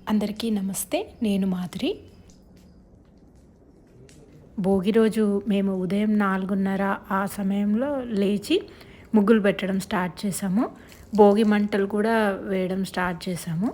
అందరికీ నమస్తే. నేను మాధురి. భోగి రోజు మేము ఉదయం 4:30 ఆ సమయంలో లేచి ముగ్గులు పెట్టడం స్టార్ట్ చేశాము. భోగి మంటలు కూడా వేయడం స్టార్ట్ చేశాము.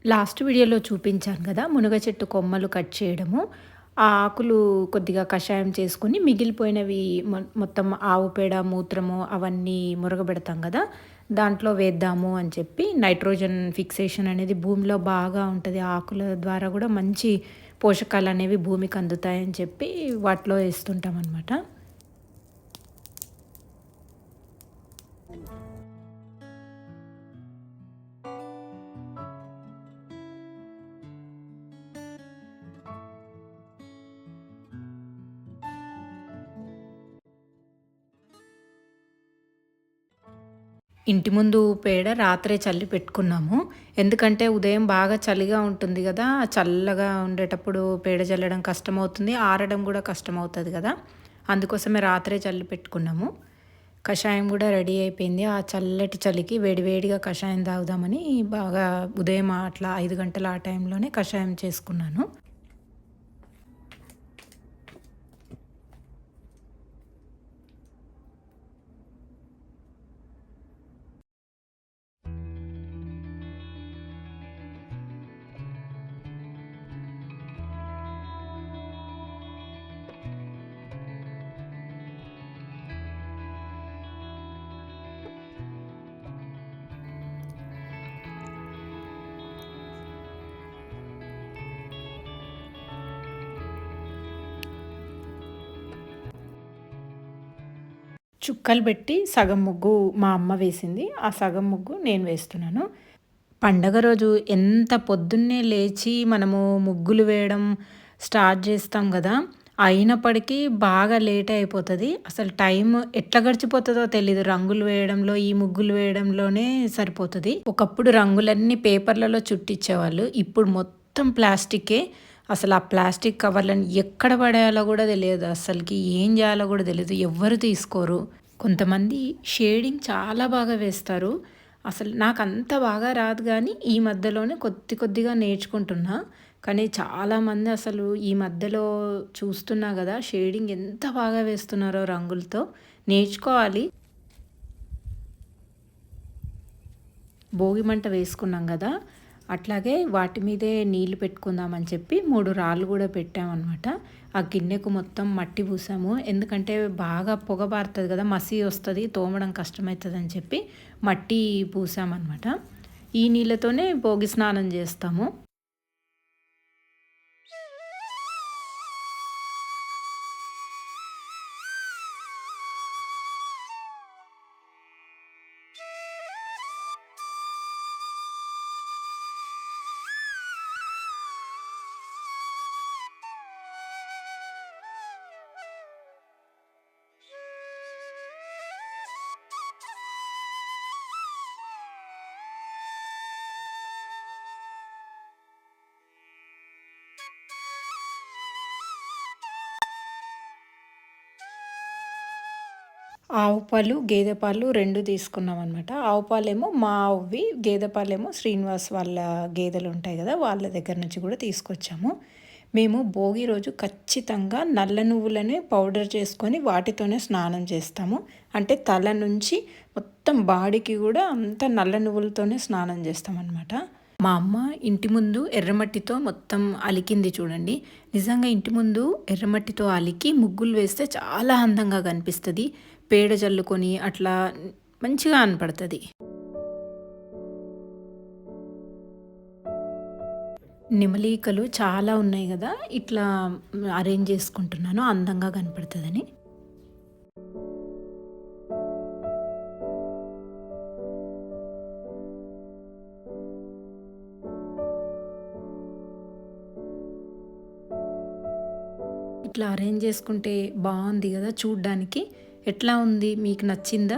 లాస్ట్ వీడియోలో చూపించాను కదా! మునగ చెట్టు కొమ్మలు కట్ చేయడము. ఆ ఆకులు కొద్దిగా కషాయం చేసుకొని మిగిలిపోయినవి మొత్తం ఆవు పేడ, మూత్రము అవన్నీ మురగబెడతాం కదా! దాంట్లో వేద్దాము అని చెప్పి నైట్రోజన్ ఫిక్సేషన్ అనేది భూమిలో బాగా ఉంటది. ఆకుల ద్వారా కూడా మంచి పోషకాలనేవి భూమికి అందుతాయని చెప్పి వాటిలో ఏస్తుంటామనమాట. ఇంటి ముందు పేడ రాత్రే చల్లి పెట్టుకున్నాము. ఎందుకంటే ఉదయం బాగా చలిగా ఉంటుంది గదా! చల్లగా ఉండేటప్పుడు పేడ చల్లడం కష్టమవుతుంది. ఆరడం గూడా కష్టమవుతది గదా! అందుకోసమే రాత్రే చల్లి పెట్టుకున్నాము. కషాయం గూడా రెడీ అయిపోయింది. ఆ చల్లటి చలికి వేడి వేడిగా కషాయం తాగుదామని బాగా ఉదయం అట్లా 5 గంటల ఆ టైంలోనే కషాయం చేసుకున్నాను. చుక్కలు పెట్టి సగం ముగ్గు మా అమ్మ వేసింది. ఆ సగం ముగ్గు నేను వేస్తున్నాను. పండగ రోజు ఎంత పొద్దున్నే లేచి మనము ముగ్గులు వేయడం స్టార్ట్ చేస్తాం గదా! అయినప్పటికీ బాగా లేటే అయిపోతది. అసలు టైం ఎట్లా గడిచిపోతదో తెలీదు. రంగులు వేయడంలో, ఈ ముగ్గులు వేయడంలోనే సరిపోతది. ఒకప్పుడు రంగులన్నీ పేపర్‌లలో చుట్టించేవాళ్ళు. ఇప్పుడు మొత్తం ప్లాస్టికే. అసలు ఆ ప్లాస్టిక్ కవర్‌లను ఎక్కడ పడేయాలో గూడా తెలియదు. అస్సలకి ఏం జేయాలో గూడా తెలీదు. ఎవ్వరు తీసుకోరు. కొంతమంది షేడింగ్ చాలా బాగా వేస్తారు. అసలు నాకంత బాగా రాదు గానీ, ఈ మధ్యలోనే కొద్ది కొద్దిగా నేర్చుకుంటున్నా. కానీ చాలామంది అసలు ఈ మధ్యలో చూస్తున్నా గదా! షేడింగ్ ఎంత బాగా వేస్తున్నారో రంగులతో. నేర్చుకోవాలి. భోగి మంట వేసుకున్నాం గదా! అట్లాగే వాటి మీదే నీళ్లు పెట్టుకుందామని చెప్పి 3 రాళ్ళు గూడా పెట్టామనమాట. ఆ గిన్నెకు మొత్తం మట్టి పూసాము. ఎందుకంటే బాగా పొగ బారుతది గదా! మసి వస్తది. తోమడం కష్టమైతదని చెప్పి మట్టి పూసామనమాట. ఈ నీళ్ళతోనే భోగి స్నానం జేస్తాము. ఆవు పాలు, గేదె పాలు 2 తీసుకున్నామనమాట. ఆవు పాలేమో మా ఆవువి, గేదె పాలేమో శ్రీనివాస్ వాళ్ళ గేదెలుంటాయి గదా! వాళ్ళ దగ్గర నుంచి గూడా తీసుకొచ్చాము. మేము భోగి రోజు ఖచ్చితంగా నల్ల నువ్వులని పౌడర్ చేసుకొని వాటితోనే స్నానం చేస్తాము. అంటే తల నుంచి మొత్తం బాడీకి గూడా అంతా నల్ల నువ్వులతోనే స్నానం చేస్తామనమాట. మా అమ్మ ఇంటి ముందు ఎర్రమట్టితో మొత్తం అలికింది చూడండి. నిజంగా ఇంటి ముందు ఎర్రమట్టితో అలికి ముగ్గులు వేస్తే చాలా అందంగా కనిపిస్తది. పేడ జల్లుకొని అట్లా మంచిగా కనపడతది. నెమలీకలు చాలా ఉన్నాయి గదా! ఇట్లా అరేంజ్ చేసుకుంటున్నాను అందంగా కనపడతదని. ఇట్లా అరేంజ్ చేసుకుంటే బాగుంది కదా చూడ్డానికి. ఎట్లా ఉంది, మీకు నచ్చిందా?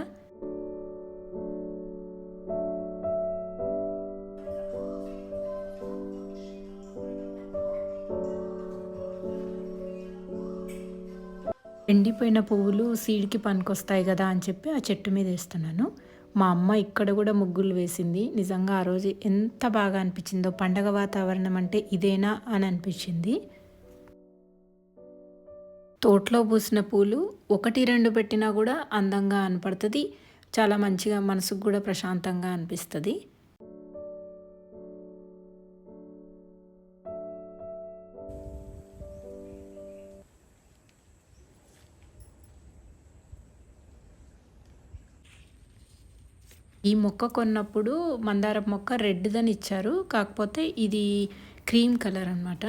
ఎండిపోయిన పువ్వులు సీడ్‌కి పనికొస్తాయి గదా అని చెప్పి ఆ చెట్టు మీద ఏస్తున్నాను. మా అమ్మ ఇక్కడ గూడా ముగ్గులు వేసింది. నిజంగా ఆ రోజు ఎంత బాగా అనిపించిందో, పండగ వాతావరణం అంటే ఇదేనా అని అనిపించింది. తోటలో పూసిన పూలు 1, 2 పెట్టినా గూడా అందంగా కనపడతది. చాలా మంచిగా మనసుకు గూడా ప్రశాంతంగా అనిపిస్తది. ఈ మొక్క కొన్నప్పుడు మందారం మొక్క రెడ్‌దని ఇచ్చారు. కాకపోతే ఇది క్రీమ్ కలర్ అనమాట.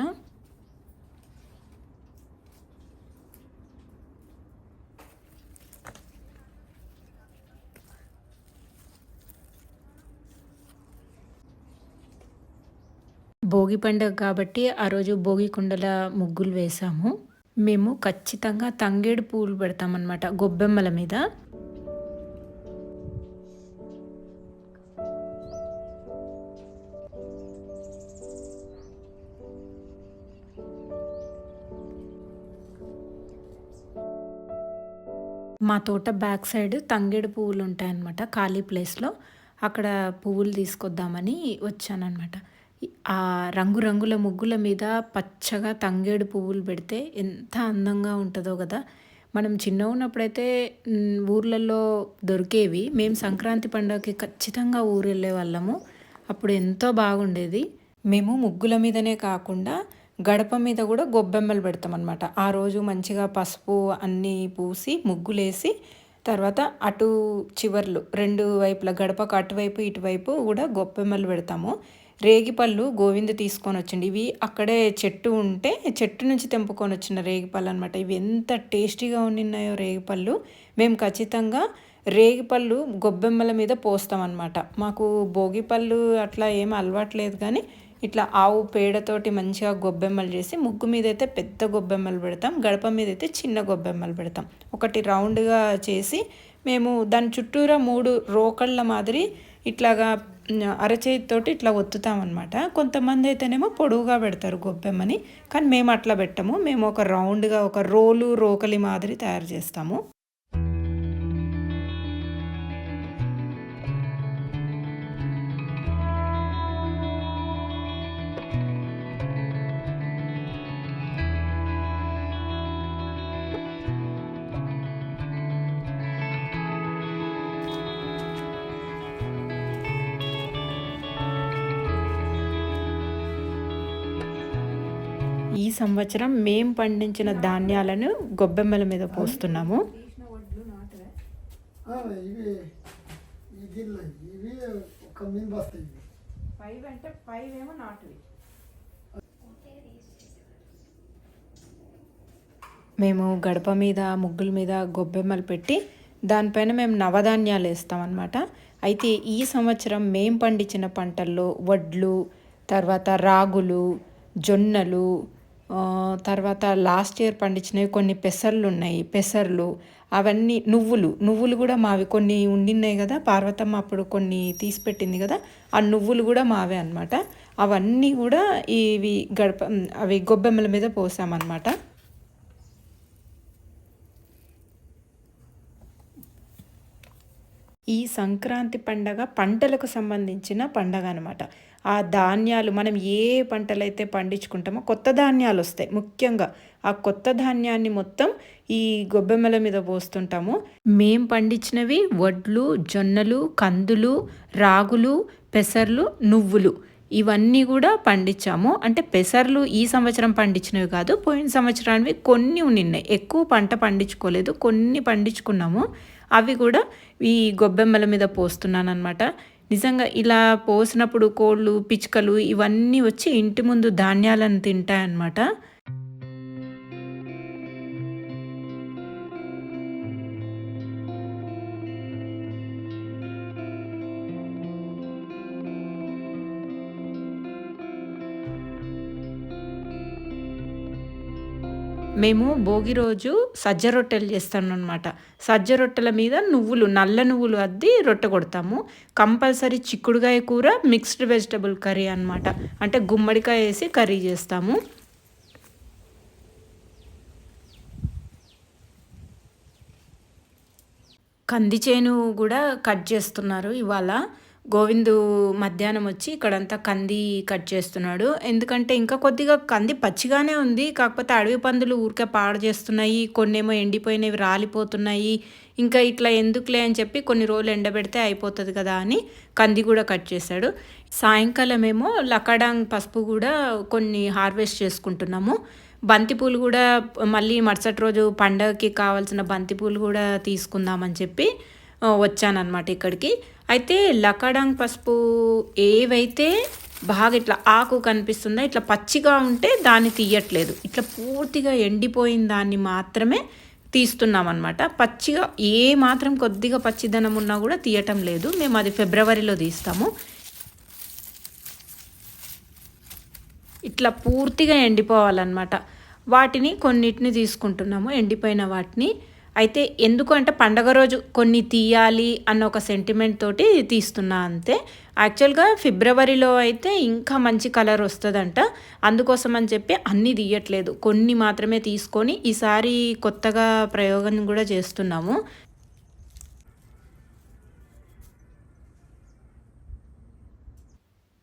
భోగి పండుగ కాబట్టి ఆ రోజు భోగి కుండల ముగ్గులు వేశాము. మేము ఖచ్చితంగా తంగేడు పువ్వులు పెడతామనమాట గొబ్బెమ్మల మీద. మా తోట బ్యాక్ సైడ్ తంగేడు పువ్వులు ఉంటాయన్నమాట ఖాళీ ప్లేస్‌లో. అక్కడ పువ్వులు తీసుకొద్దామని వచ్చాననమాట. ఆ రంగురంగుల ముగ్గుల మీద పచ్చగా తంగేడు పువ్వులు పెడితే ఎంత అందంగా ఉంటదో గదా! మనం చిన్నగున్నప్పుడైతే ఊర్లల్లో దొరికేవి. మేము సంక్రాంతి పండగకి ఖచ్చితంగా ఊరెళ్ళేవాళ్ళము. అప్పుడు ఎంతో బాగుండేది. మేము ముగ్గుల మీదనే కాకుండా గడప మీద కూడా గొబ్బెమ్మలు పెడతామన్నమాట. ఆ రోజు మంచిగా పసుపు అన్నీ పూసి ముగ్గులేసి తర్వాత అటు చివర్లు 2 వైపులా గడపకు అటువైపు ఇటువైపు కూడా గొబ్బెమ్మలు పెడతాము. రేగిపళ్ళు గోవిందు తీసుకొనొచ్చిండు. ఇవి అక్కడే చెట్టు ఉంటే చెట్టు నుంచి తెంపుకొనొచ్చిన రేగిపళ్ళనమాట. ఇవి ఎంత టేస్టీగా ఉండిన్నాయో రేగిపళ్ళు. మేము ఖచ్చితంగా రేగిపళ్ళు గొబ్బెమ్మల మీద పోస్తామన్నమాట. మాకు భోగిపళ్ళు అట్లా ఏమి అలవాటు లేదు కానీ ఇట్లా ఆవు పేడతోటి మంచిగా గొబ్బెమ్మలు చేసి ముగ్గు మీదైతే పెద్ద గొబ్బెమ్మలు పెడతాం. గడప మీదైతే చిన్న గొబ్బెమ్మలు పెడతాం. ఒకటి రౌండ్‌గా చేసి మేము దాని చుట్టూరా 3 రోకళ్ళ మాదిరి ఇట్లాగా అరచేతితోటి ఇట్లా ఒత్తుతామనమాట. కొంతమంది అయితేనేమో పొడవుగా పెడతారు గొబ్బెమ్మని. కానీ మేము అట్లా పెట్టము. మేము ఒక రౌండ్‌గా ఒక రోలు, రోకలి మాదిరి తయారు చేస్తాము. ఈ సంవత్సరం మేము పండించిన ధాన్యాలను గొబ్బెమ్మల మీద పోస్తున్నాము. ఇవి ఇవి ఒక మిన్ బస్తాయి. 5 అంటే 5 ఏమో నాటువి. మేము గడప మీద ముగ్గుల మీద గొబ్బెమ్మలు పెట్టి దానిపైన మేము నవధాన్యాలు వేస్తామన్నమాట. అయితే ఈ సంవత్సరం మేము పండించిన పంటల్లో వడ్లు, తర్వాత రాగులు, జొన్నలు, తర్వాత లాస్ట్ ఇయర్ పండించినవి కొన్ని పెసర్లు ఉన్నాయి. పెసర్లు అవన్నీ నువ్వులు కూడా మావి కొన్ని ఉండిన్నాయి కదా, పార్వతమ్మ అప్పుడు కొన్ని తీసి పెట్టింది కదా, ఆ నువ్వులు కూడా మావే అనమాట. అవన్నీ కూడా ఇవి అవి గొబ్బెమ్మల మీద పోసామన్నమాట. ఈ సంక్రాంతి పండగ పంటలకు సంబంధించిన పండగ అనమాట. ఆ ధాన్యాలు మనం ఏ పంటలైతే పండించుకుంటామో కొత్త ధాన్యాలు వస్తాయి. ముఖ్యంగా ఆ కొత్త ధాన్యాన్ని మొత్తం ఈ గొబ్బెమ్మల మీద పోస్తుంటాము. మేం పండించినవి వడ్లు, జొన్నలు, కందులు, రాగులు, పెసర్లు, నువ్వులు ఇవన్నీ కూడా పండించాము. అంటే పెసర్లు ఈ సంవత్సరం పండించినవి కాదు, పోయిన సంవత్సరానివి కొన్ని ఉన్నాయి. ఎక్కువ పంట పండించుకోలేదు, కొన్ని పండించుకున్నాము. అవి కూడా ఈ గొబ్బెమ్మల మీద పోస్తున్నానన్నమాట. నిజంగా ఇలా పోసినప్పుడు కోళ్ళు, పిచ్చుకలు ఇవన్నీ వచ్చి ఇంటి ముందు ధాన్యాలను తింటాయన్నమాట. మేము భోగి రోజు సజ్జ రొట్టెలు చేస్తామన్నమాట. సజ్జ రొట్టెల మీద నువ్వులు, నల్ల నువ్వులు అద్ది రొట్టె కొడతాము. కంపల్సరీ చిక్కుడుగాయ కూర, మిక్స్డ్ వెజిటబుల్ కర్రీ అన్నమాట. అంటే గుమ్మడికాయ ఏసి కర్రీ చేస్తాము. కంది చేను కూడా కట్ చేస్తున్నారు ఇవాళ. గోవిందు మధ్యాహ్నం వచ్చి ఇక్కడంతా కంది కట్ చేస్తున్నాడు. ఎందుకంటే ఇంకా కొద్దిగా కంది పచ్చిగానే ఉంది. కాకపోతే అడవి పందులు ఊరికే పాడు చేస్తున్నాయి. కొన్నేమో ఎండిపోయినవి రాలిపోతున్నాయి. ఇంకా ఇట్లా ఎందుకులే అని చెప్పి కొన్ని రోజులు ఎండబెడితే అయిపోతుంది కదా అని కంది కూడా కట్ చేశాడు. సాయంకాలం ఏమో లకడాంగ్ పసుపు కూడా కొన్ని హార్వెస్ట్ చేసుకుంటున్నాము. బంతిపూలు కూడా మళ్ళీ మరుసటి రోజు పండగకి కావాల్సిన బంతిపూలు కూడా తీసుకుందామని చెప్పి వచ్చానన్నమాట ఇక్కడికి. అయితే లకడాంగ్ పసుపు ఏవైతే బాగా ఇట్లా ఆకు కనిపిస్తుందో ఇట్లా పచ్చిగా ఉంటే దాన్ని తీయట్లేదు. ఇట్లా పూర్తిగా ఎండిపోయిన దాన్ని మాత్రమే తీస్తున్నాం అనమాట. పచ్చిగా ఏ మాత్రం కొద్దిగా పచ్చిదనం ఉన్నా కూడా తీయటం లేదు. మేము అది ఫిబ్రవరిలో తీస్తాము. ఇట్లా పూర్తిగా ఎండిపోవాలన్నమాట. వాటిని కొన్నిటిని తీసుకుంటున్నాము, ఎండిపోయిన వాటిని. అయితే ఎందుకు అంటే పండగ రోజు కొన్ని తీయాలి అన్న ఒక సెంటిమెంట్ తోటి తీస్తున్నా అంతే. యాక్చువల్గా ఫిబ్రవరిలో అయితే ఇంకా మంచి కలర్ వస్తుందంట. అందుకోసం అని చెప్పి అన్నీ తీయట్లేదు, కొన్ని మాత్రమే తీసుకొని ఈసారి కొత్తగా ప్రయోగం కూడా చేస్తున్నాము.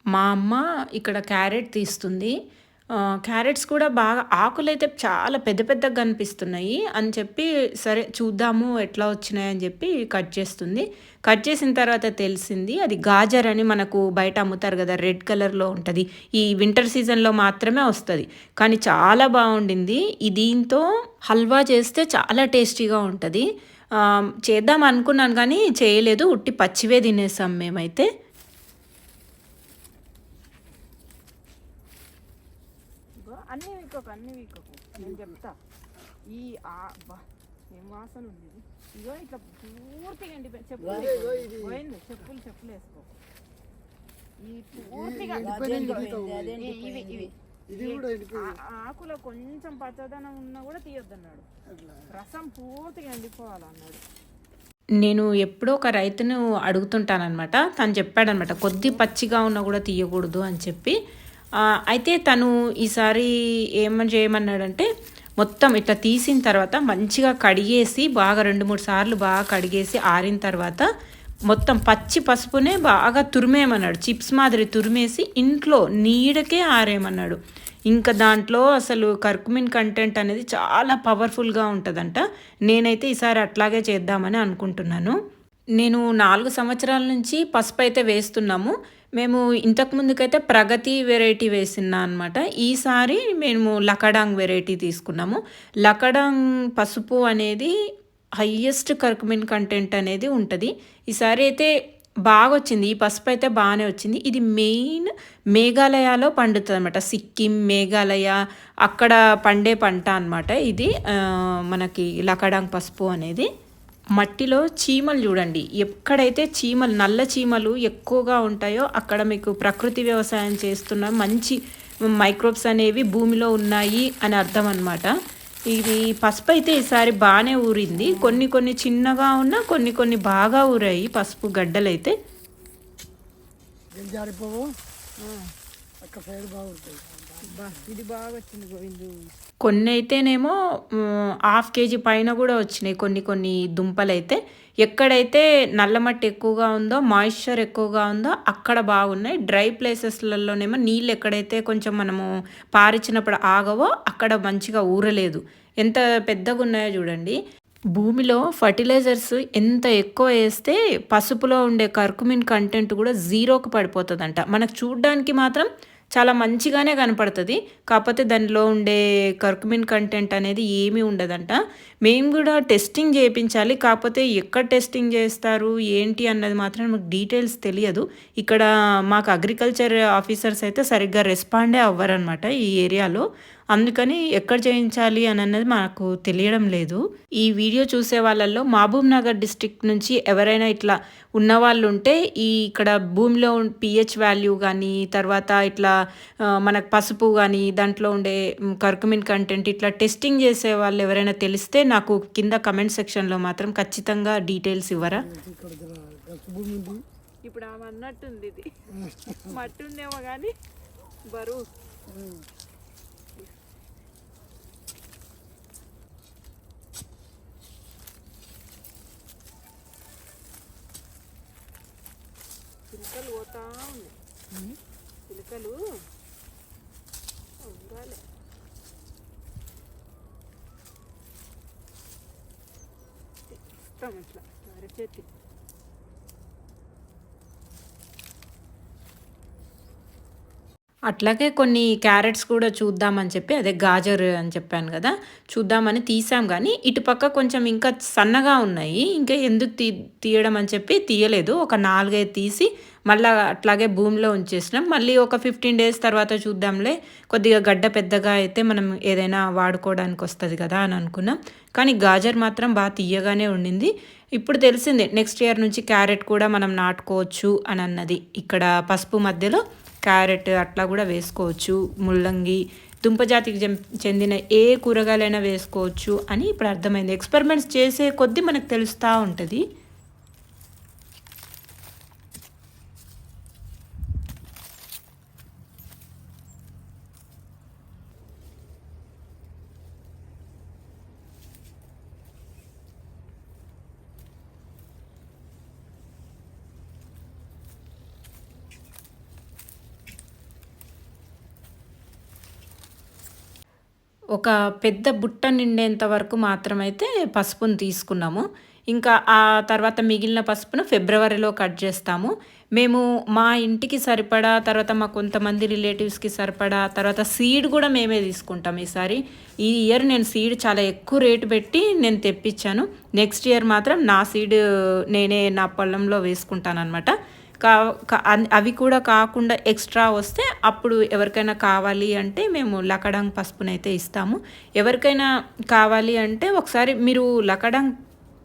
మా అమ్మ ఇక్కడ క్యారెట్ తీస్తుంది. క్యారెట్స్ కూడా బాగా ఆకులైతే చాలా పెద్ద పెద్దగా కనిపిస్తున్నాయి అని చెప్పి సరే చూద్దాము ఎట్లా వచ్చినాయని చెప్పి కట్ చేస్తుంది. కట్ చేసిన తర్వాత తెలిసింది అది గాజర్ అని. మనకు బయట అమ్ముతారు కదా, రెడ్ కలర్లో ఉంటుంది. ఈ వింటర్ సీజన్లో మాత్రమే వస్తుంది. కానీ చాలా బాగుండింది. దీంతో హల్వా చేస్తే చాలా టేస్టీగా ఉంటుంది. చేద్దాం అనుకున్నాను కానీ చేయలేదు, ఉట్టి పచ్చివే తినేసాం మేమైతే. అన్నీ వీకోకు నేను చెప్తా. ఈ ఏం వాసన ఉంది. ఇగో ఇట్లా పూర్తిగా ఎండిపోయి చెప్పులు చెప్పులు వేసుకో. ఈ పూర్తిగా ఆకులో కొంచెం పచ్చదనం ఉన్నా కూడా తీయొద్దన్నాడు. రసం పూర్తిగా ఎండిపోవాలన్నాడు. నేను ఎప్పుడో ఒక రైతును అడుగుతుంటానమాట. తను చెప్పాడనమాట కొద్ది పచ్చిగా ఉన్నా కూడా తీయకూడదు అని చెప్పి. అయితే తను ఈసారి చేయమన్నాడంటే మొత్తం ఇట్లా తీసిన తర్వాత మంచిగా కడిగేసి బాగా 2-3 సార్లు బాగా కడిగేసి ఆరిన తర్వాత మొత్తం పచ్చి పసుపునే బాగా తురిమేయమన్నాడు. చిప్స్ మాదిరి తురిమేసి ఇంట్లో నీడకే ఆరేయమన్నాడు. ఇంకా దాంట్లో అసలు కర్కుమిన్ కంటెంట్ అనేది చాలా పవర్ఫుల్గా ఉంటుందంట. నేనైతే ఈసారి అట్లాగే చేద్దామని అనుకుంటున్నాను. నేను 4 సంవత్సరాల నుంచి పసుపు అయితే వేస్తున్నాము. మేము ఇంతకుముందుకైతే ప్రగతి వెరైటీ వేసినా అనమాట. ఈసారి మేము లకడాంగ్ వెరైటీ తీసుకున్నాము. లకడాంగ్ పసుపు అనేది హయ్యెస్ట్ కర్కుమిన్ కంటెంట్ అనేది ఉంటుంది. ఈసారి అయితే బాగా వచ్చింది. ఈ పసుపు అయితే బాగానే వచ్చింది. ఇది మెయిన్ మేఘాలయలో పండుతుంది అనమాట. సిక్కిం, మేఘాలయ అక్కడ పండే పంట అనమాట ఇది. మనకి లకడాంగ్ పసుపు అనేది. మట్టిలో చీమలు చూడండి, ఎక్కడైతే చీమలు నల్ల చీమలు ఎక్కువగా ఉంటాయో అక్కడ మీకు ప్రకృతి వ్యవసాయం చేస్తున్న మంచి మైక్రోబ్స్ అనేవి భూమిలో ఉన్నాయి అని అర్థం అన్నమాట. ఇది పసుపు అయితే ఈసారి బాగానే ఊరింది. కొన్ని చిన్నగా ఉన్నా కొన్ని బాగా ఊరాయి పసుపు గడ్డలైతే. ఇది బాగా వచ్చింది గోవిందు. కొన్ని అయితేనేమో 1/2 kg పైన కూడా వచ్చినాయి. కొన్ని దుంపలైతే ఎక్కడైతే నల్లమట్టి ఎక్కువగా ఉందో, మాయిశ్చర్ ఎక్కువగా ఉందో అక్కడ బాగున్నాయి. డ్రై ప్లేసెస్లలోనేమో నీళ్ళు ఎక్కడైతే కొంచెం మనము పారిచ్చినప్పుడు ఆగవో అక్కడ మంచిగా ఊరలేదు. ఎంత పెద్దగా ఉన్నాయో చూడండి. భూమిలో ఫర్టిలైజర్స్ ఎంత ఎక్కువ వేస్తే పసుపులో ఉండే కర్కుమిన్ కంటెంట్ కూడా జీరోకి పడిపోతుందంట. మనకు చూడ్డానికి మాత్రం చాలా మంచిగానే కనపడుతుంది. కాకపోతే దానిలో ఉండే కర్కుమిన్ కంటెంట్ అనేది ఏమీ ఉండదంట. మేము కూడా టెస్టింగ్ చేయించాలి. కాకపోతే ఎక్కడ టెస్టింగ్ చేస్తారు ఏంటి అన్నది మాత్రం మాకు డీటెయిల్స్ తెలియదు. ఇక్కడ మాకు అగ్రికల్చర్ ఆఫీసర్స్ అయితే సరిగ్గా రెస్పాండే అవ్వరనమాట ఈ ఏరియాలో. అందుకని ఎక్కడ చేయించాలి అని అన్నది మాకు తెలియడం లేదు. ఈ వీడియో చూసే వాళ్ళల్లో మహబూబ్ నగర్ డిస్ట్రిక్ట్ నుంచి ఎవరైనా ఇట్లా ఉన్నవాళ్ళు ఉంటే ఇక్కడ భూమిలో పీహెచ్ వాల్యూ కానీ తర్వాత ఇట్లా మనకు పసుపు కానీ దాంట్లో ఉండే కర్కుమిన్ కంటెంట్ ఇట్లా టెస్టింగ్ చేసే వాళ్ళు ఎవరైనా తెలిస్తే నాకు కింద కమెంట్ సెక్షన్లో మాత్రం ఖచ్చితంగా డీటెయిల్స్ ఇవ్వరా? ఇక్కడ గచ్చు భూమి ఉంది. ఇప్పుడు ఆమె అన్నట్టుంది ఇది మట్టి ఉందేమో కానీ బరువు. చిలుకలు పోతా ఉన్నాయి, చిలుకలు ఉండాలి. ఇస్తాం ఇట్లా అరచేతి. అట్లాగే కొన్ని క్యారెట్స్ కూడా చూద్దామని చెప్పి అదే గాజర్ అని చెప్పాను కదా, చూద్దామని తీసాం కానీ ఇటుపక్క కొంచెం ఇంకా సన్నగా ఉన్నాయి. ఇంకా ఎందుకు తీయడం అని చెప్పి తీయలేదు. ఒక 4-5 తీసి మళ్ళీ అట్లాగే భూమిలో ఉంచేసినాం. మళ్ళీ ఒక 15 days తర్వాత చూద్దాంలే, కొద్దిగా గడ్డ పెద్దగా అయితే మనం ఏదైనా వాడుకోవడానికి వస్తుంది కదా అని అనుకున్నాం. కానీ గాజర్ మాత్రం బాగా తీయగానే ఉండింది. ఇప్పుడు తెలిసిందే నెక్స్ట్ ఇయర్ నుంచి క్యారెట్ కూడా మనం నాటుకోవచ్చు అని అన్నది. ఇక్కడ పసుపు మధ్యలో క్యారెట్ అట్లా కూడా వేసుకోవచ్చు. ముల్లంగి, దుంపజాతికి చెందిన ఏ కూరగాయలైనా వేసుకోవచ్చు అని ఇప్పుడు అర్థమైంది. ఎక్స్పెరిమెంట్స్ చేసే కొద్దీ మనకు తెలుస్తూ ఉంటుంది. ఒక పెద్ద బుట్ట నిండేంత వరకు మాత్రమైతే పసుపును తీసుకున్నాము. ఇంకా ఆ తర్వాత మిగిలిన పసుపును ఫిబ్రవరిలో కట్ చేస్తాము. మేము మా ఇంటికి సరిపడా, తర్వాత మా కొంతమంది రిలేటివ్స్కి సరిపడా, తర్వాత సీడ్ కూడా మేమే తీసుకుంటాం ఈసారి. ఈ ఇయర్ నేను సీడ్ చాలా ఎక్కువ రేటు పెట్టి నేను తెప్పించాను. నెక్స్ట్ ఇయర్ మాత్రం నా సీడ్ నేనే నా పొలంలో వేసుకుంటానమాట. అవి కూడా కాకుండా ఎక్స్ట్రా వస్తే అప్పుడు ఎవరికైనా కావాలి అంటే మేము లకడంగ్ పసుపునైతే ఇస్తాము. ఎవరికైనా కావాలి అంటే ఒకసారి మీరు లకడంగ్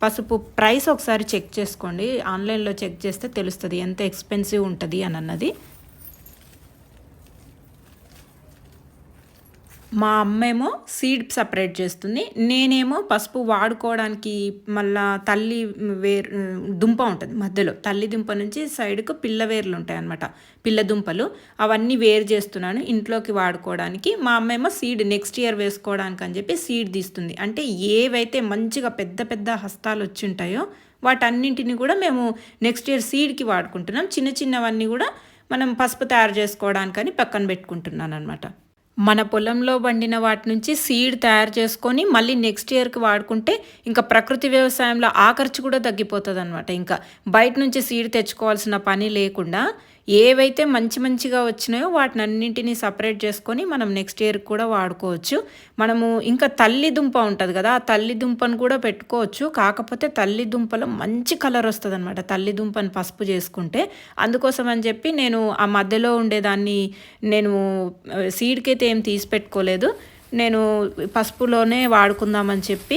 పసుపు ప్రైస్ ఒకసారి చెక్ చేసుకోండి. ఆన్లైన్లో చెక్ చేస్తే తెలుస్తుంది ఎంత ఎక్స్పెన్సివ్ ఉంటుంది అని అన్నది. మా అమ్మేమో సీడ్ సపరేట్ చేస్తుంది, నేనేమో పసుపు వాడుకోవడానికి మళ్ళా తల్లి దుంప ఉంటుంది మధ్యలో, తల్లి దుంప నుంచి సైడ్కు పిల్ల వేర్లు ఉంటాయి అన్నమాట, పిల్ల దుంపలు. అవన్నీ వేరు చేస్తున్నాను ఇంట్లోకి వాడుకోవడానికి. మా అమ్మేమో సీడ్ నెక్స్ట్ ఇయర్ వేసుకోవడానికి అని చెప్పి సీడ్ తీస్తుంది. అంటే ఏవైతే మంచిగా పెద్ద పెద్ద హస్తాలు వచ్చి ఉంటాయో వాటన్నింటిని కూడా మేము నెక్స్ట్ ఇయర్ సీడ్కి వాడుకుంటున్నాం. చిన్న చిన్నవన్నీ కూడా మనం పసుపు తయారు చేసుకోవడానికని పక్కన పెట్టుకుంటున్నాను అనమాట. మన పొలంలో పండిన వాటి నుంచి సీడ్ తయారు చేసుకొని మళ్ళీ నెక్స్ట్ ఇయర్కి వాడుకుంటే ఇంకా ప్రకృతి వ్యవసాయంలో ఆ ఖర్చు కూడా తగ్గిపోతుంది అనమాట. ఇంకా బయట నుంచి సీడ్ తెచ్చుకోవాల్సిన పని లేకుండా ఏవైతే మంచిగా వచ్చినాయో వాటిని అన్నింటినీ సపరేట్ చేసుకొని మనం నెక్స్ట్ ఇయర్కి కూడా వాడుకోవచ్చు. మనము ఇంకా తల్లి దుంప ఉంటుంది కదా, ఆ తల్లి దుంపను కూడా పెట్టుకోవచ్చు. కాకపోతే తల్లి దుంపలో మంచి కలర్ వస్తుంది అనమాట తల్లి దుంపను పసుపు చేసుకుంటే. అందుకోసం అని చెప్పి నేను ఆ మధ్యలో ఉండేదాన్ని నేను సీడ్కి అయితే ఏం తీసి పెట్టుకోలేదు. నేను పసుపులోనే వాడుకుందామని చెప్పి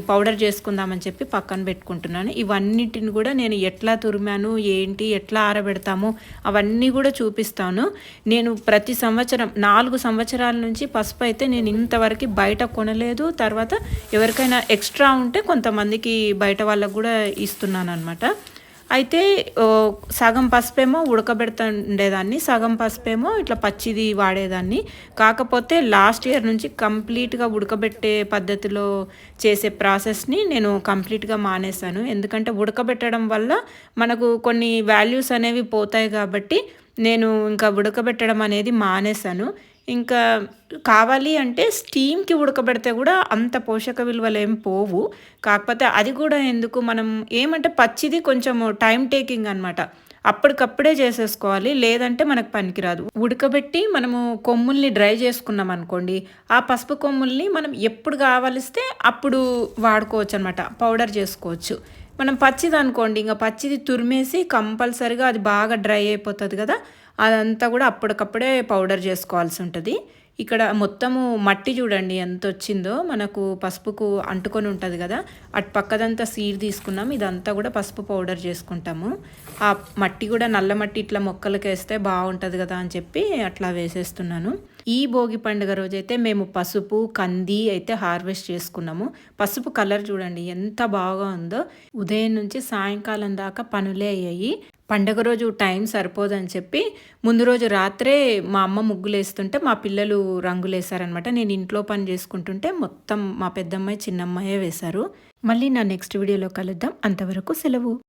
పౌడర్ చేసుకుందామని చెప్పి పక్కన పెట్టుకుంటున్నాను. ఇవన్నిటిని కూడా నేను ఎట్లా తురిమాను, ఏంటి, ఎట్లా ఆరబెడతాము అవన్నీ కూడా చూపిస్తాను. నేను ప్రతి సంవత్సరం 4 సంవత్సరాల నుంచి పసుపు అయితే నేను ఇంతవరకు బయట కొనలేదు. తర్వాత ఎవరికైనా ఎక్స్ట్రా ఉంటే కొంతమందికి బయట వాళ్ళకు కూడా ఇస్తున్నాను అనమాట. అయితే సగం పసుపేమో ఉడకబెడుతుండేదాన్ని, సగం పసుపేమో ఇట్లా పచ్చిది వాడేదాన్ని. కాకపోతే లాస్ట్ ఇయర్ నుంచి కంప్లీట్గా ఉడకబెట్టే పద్ధతిలో చేసే ప్రాసెస్ని నేను కంప్లీట్గా మానేశాను. ఎందుకంటే ఉడకబెట్టడం వల్ల మనకు కొన్ని వాల్యూస్ అనేవి పోతాయి కాబట్టి నేను ఇంకా ఉడకబెట్టడం అనేది మానేశాను. ఇంకా కావాలి అంటే స్టీమ్కి ఉడకబెడితే కూడా అంత పోషక విలువలు ఏం పోవు. కాకపోతే అది కూడా ఎందుకు, మనం ఏమంటే పచ్చిది కొంచెం టైం టేకింగ్ అనమాట, అప్పటికప్పుడే చేసేసుకోవాలి, లేదంటే మనకు పనికిరాదు. ఉడకబెట్టి మనము కొమ్ముల్ని డ్రై చేసుకున్నాం అనుకోండి, ఆ పసుపు కొమ్ముల్ని మనం ఎప్పుడు కావలిస్తే అప్పుడు వాడుకోవచ్చు అనమాట, పౌడర్ చేసుకోవచ్చు. మనం పచ్చిది అనుకోండి, ఇంకా పచ్చిది తురిమేసి కంపల్సరిగా అది బాగా డ్రై అయిపోతుంది కదా, అదంతా కూడా అప్పటికప్పుడే పౌడర్ చేసుకోవాల్సి ఉంటుంది. ఇక్కడ మొత్తము మట్టి చూడండి ఎంత వచ్చిందో, మనకు పసుపుకు అంటుకొని ఉంటుంది కదా, అటు పక్కదంతా సీడ్ తీసుకున్నాం. ఇదంతా కూడా పసుపు పౌడర్ చేసుకుంటాము. ఆ మట్టి కూడా నల్ల మట్టి ఇట్లా మొక్కలకి వేస్తే బాగుంటుంది కదా అని చెప్పి అట్లా వేసేస్తున్నాను. ఈ భోగి పండుగ రోజైతే మేము పసుపు కంది అయితే హార్వెస్ట్ చేసుకున్నాము. పసుపు కలర్ చూడండి ఎంత బాగా ఉందో. ఉదయం నుంచి సాయంకాలం దాకా పనులే అయ్యాయి. పండగ రోజు టైం సరిపోదని చెప్పి ముందు రోజు రాత్రే మా అమ్మ ముగ్గులేస్తుంటే మా పిల్లలు రంగులేశారనమాట. నేను ఇంట్లో పని చేసుకుంటుంటే మొత్తం మా పెద్దమ్మాయి చిన్నమ్మాయే వేశారు. మళ్ళీ నా నెక్స్ట్ వీడియోలో కలుద్దాం. అంతవరకు సెలవు.